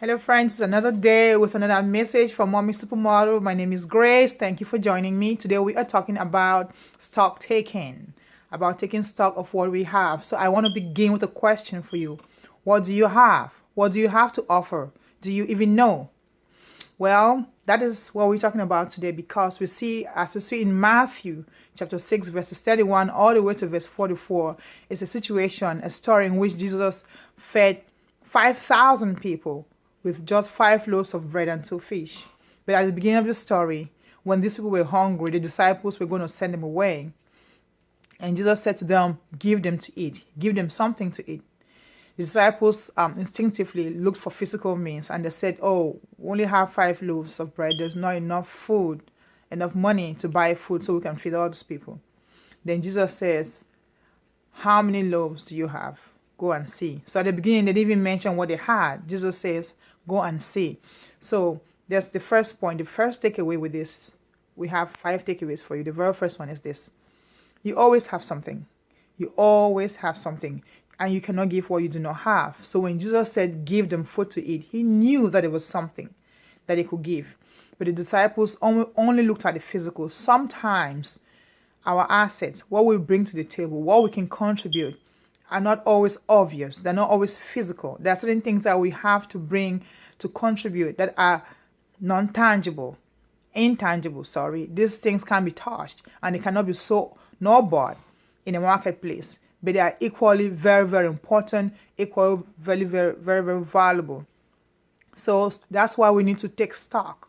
Hello, friends. It's another day with another message from Mommy Supermodel. My name is Grace. Thank you for joining me. Today, we are talking about stock taking, about taking stock of what we have. So, I want to begin with a question for you. What do you have? What do you have to offer? Do you even know? Well, that is what we're talking about today because as we see in Matthew chapter 6, verses 31 all the way to verse 44, it's a situation, a story in which Jesus fed 5,000 people with just 5 loaves of bread and 2 fish. But at the beginning of the story, when these people were hungry, the disciples were going to send them away. And Jesus said to them, give them to eat, give them something to eat. The disciples instinctively looked for physical means and they said, oh, we only have 5 loaves of bread. There's not enough food, enough money to buy food so we can feed all these people. Then Jesus says, how many loaves do you have? Go and see. So at the beginning, they didn't even mention what they had. Jesus says, go and see. So that's the first point. The first takeaway with this, we have 5 takeaways for you. The very first one is this. You always have something. You always have something. And you cannot give what you do not have. So when Jesus said, give them food to eat, he knew that it was something that he could give. But the disciples only looked at the physical. Sometimes our assets, what we bring to the table, what we can contribute, are not always obvious. They're not always physical. There are certain things that we have to bring to contribute that are non-tangible, intangible, sorry. These things can be touched and they cannot be sold nor bought in a marketplace. But they are equally very, very important, equally very, very, very, very valuable. So that's why we need to take stock.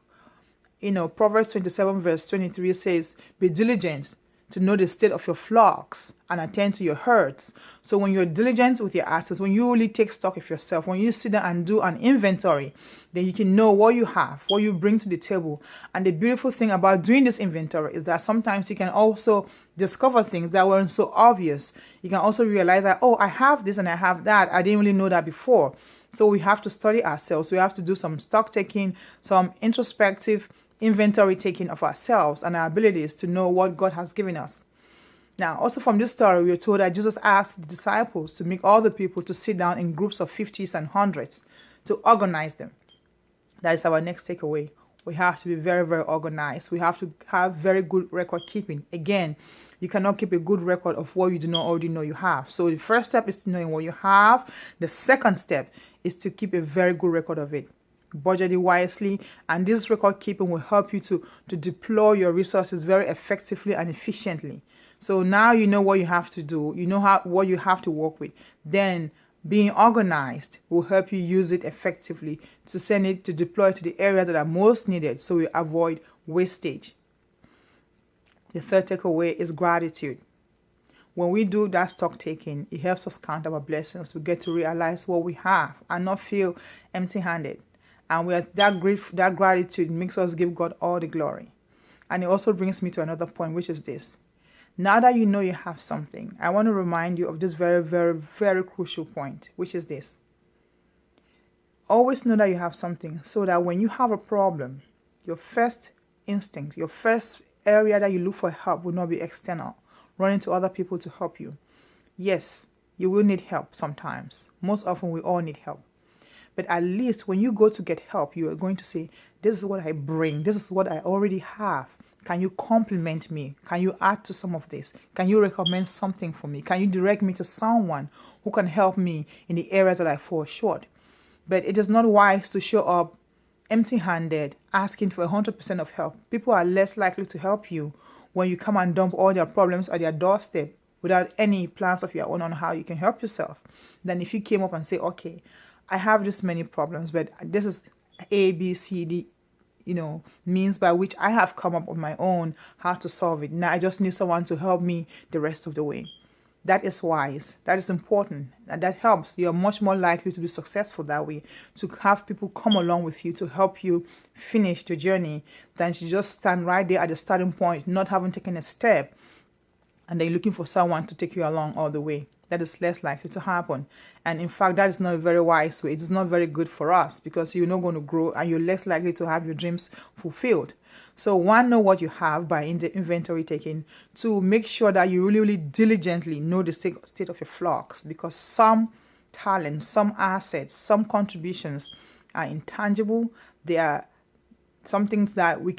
Proverbs 27 verse 23 says, be diligent to know the state of your flocks and attend to your herds. So when you're diligent with your assets, when you really take stock of yourself, when you sit down and do an inventory, then you can know what you have, what you bring to the table. And the beautiful thing about doing this inventory is that sometimes you can also discover things that weren't so obvious. You can also realize that, oh, I have this and I have that. I didn't really know that before. So we have to study ourselves. We have to do some stock taking, some introspective inventory taking of ourselves and our abilities to know what God has given us. Now, also from this story, we are told that Jesus asked the disciples to make all the people to sit down in groups of 50s and 100s to organize them. That is our next takeaway. We have to be very, very organized. We have to have very good record keeping. Again, you cannot keep a good record of what you do not already know you have. So the first step is to knowing what you have. The second step is to keep a very good record of it. Budget it wisely, and this record keeping will help you to deploy your resources very effectively and efficiently. So now you know what you have to do, you know what you have to work with. Then being organized will help you use it effectively to send it to deploy to the areas that are most needed so we avoid wastage. The third takeaway is gratitude. When we do that stock taking, it helps us count our blessings. We get to realize what we have and not feel empty-handed. And that gratitude makes us give God all the glory. And it also brings me to another point, which is this. Now that you know you have something, I want to remind you of this very, very, very crucial point, which is this. Always know that you have something so that when you have a problem, your first instinct, your first area that you look for help will not be external, running to other people to help you. Yes, you will need help sometimes. Most often, we all need help. But at least when you go to get help, you are going to say, this is what I bring. This is what I already have. Can you compliment me? Can you add to some of this? Can you recommend something for me? Can you direct me to someone who can help me in the areas that I fall short? But it is not wise to show up empty-handed, asking for 100% of help. People are less likely to help you when you come and dump all their problems at their doorstep without any plans of your own on how you can help yourself. Then if you came up and say, okay, I have this many problems, but this is A, B, C, D, means by which I have come up on my own how to solve it. Now I just need someone to help me the rest of the way. That is wise. That is important. And that helps. You're much more likely to be successful that way, to have people come along with you to help you finish the journey than to just stand right there at the starting point, not having taken a step, and then looking for someone to take you along all the way. That is less likely to happen. And in fact, that is not a very wise way. It is not very good for us because you're not going to grow and you're less likely to have your dreams fulfilled. So one, know what you have by inventory taking. Two, make sure that you really, really diligently know the state of your flocks, because some talents, some assets, some contributions are intangible. They are some things that you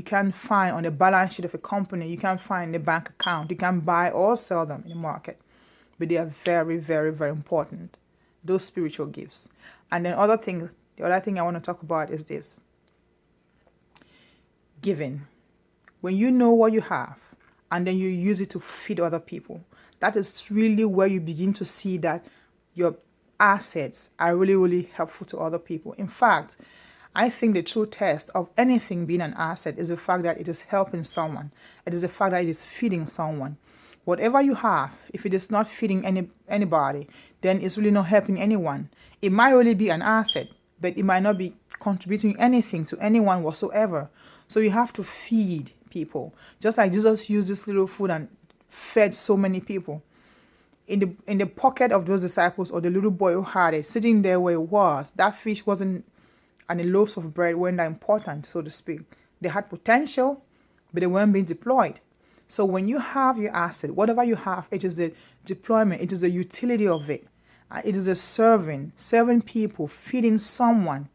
can't find on the balance sheet of a company. You can't find in the bank account. You can buy or sell them in the market. But they are very, very, very important. Those spiritual gifts. And then the other thing I want to talk about is this. Giving. When you know what you have and then you use it to feed other people, that is really where you begin to see that your assets are really, really helpful to other people. In fact, I think the true test of anything being an asset is the fact that it is helping someone. It is the fact that it is feeding someone. Whatever you have, if it is not feeding anybody, then it's really not helping anyone. It might really be an asset, but it might not be contributing anything to anyone whatsoever. So you have to feed people. Just like Jesus used this little food and fed so many people. In the pocket of those disciples, or the little boy who had it, sitting there where it was, that fish wasn't, and the loaves of bread weren't that important, so to speak. They had potential, but they weren't being deployed. So when you have your asset, whatever you have, it is the deployment, it is the utility of it. It is a serving people, feeding someone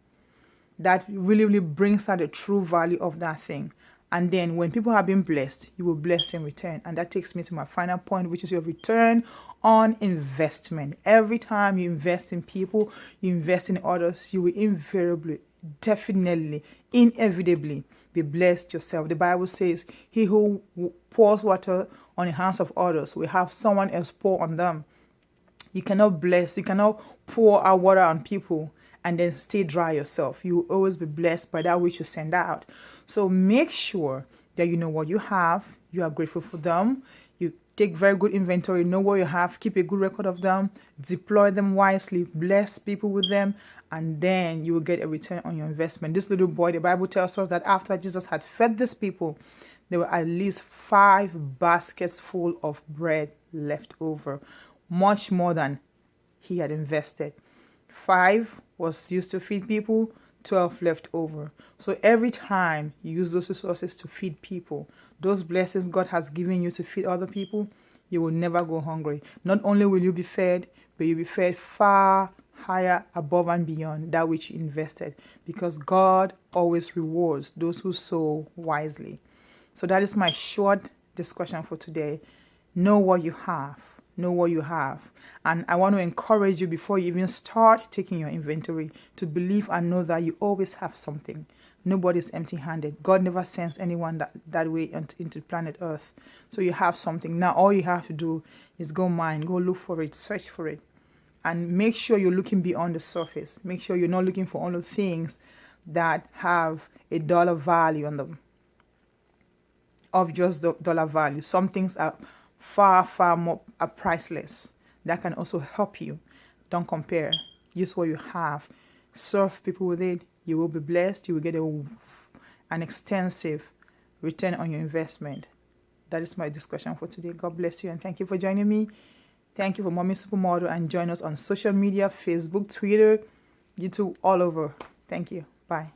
that really, really brings out the true value of that thing. And then when people have been blessed, you will bless in return. And that takes me to my final point, which is your return on investment. Every time you invest in people, you invest in others, you will invariably, definitely, inevitably be blessed yourself. The Bible says, he who pours water on the hands of others will have someone else pour on them. You cannot pour out water on people and then stay dry yourself. You will always be blessed by that which you send out. So make sure that you know what you have, you are grateful for them, you take very good inventory, know what you have, keep a good record of them, deploy them wisely, bless people with them, and then you will get a return on your investment. This little boy, the Bible tells us that after Jesus had fed these people, there were at least 5 baskets full of bread left over, much more than he had invested. 5 was used to feed people, 12 left over. So every time you use those resources to feed people, those blessings God has given you to feed other people, you will never go hungry. Not only will you be fed, but you'll be fed far higher, above and beyond that which you invested, because God always rewards those who sow wisely. So that is my short discussion for today. Know what you have. Know what you have. And I want to encourage you, before you even start taking your inventory, to believe and know that you always have something. Nobody's empty-handed. God never sends anyone that way into planet Earth. So you have something. Now all you have to do is go look for it, search for it. And make sure you're looking beyond the surface. Make sure you're not looking for only things that have a dollar value on them, of just the dollar value. Some things are far, far more priceless. That can also help you. Don't compare. Use what you have. Serve people with it. You will be blessed. You will get an extensive return on your investment. That is my discussion for today. God bless you and thank you for joining me. Thank you for Mommy Supermodel, and join us on social media, Facebook, Twitter, YouTube, all over. Thank you. Bye.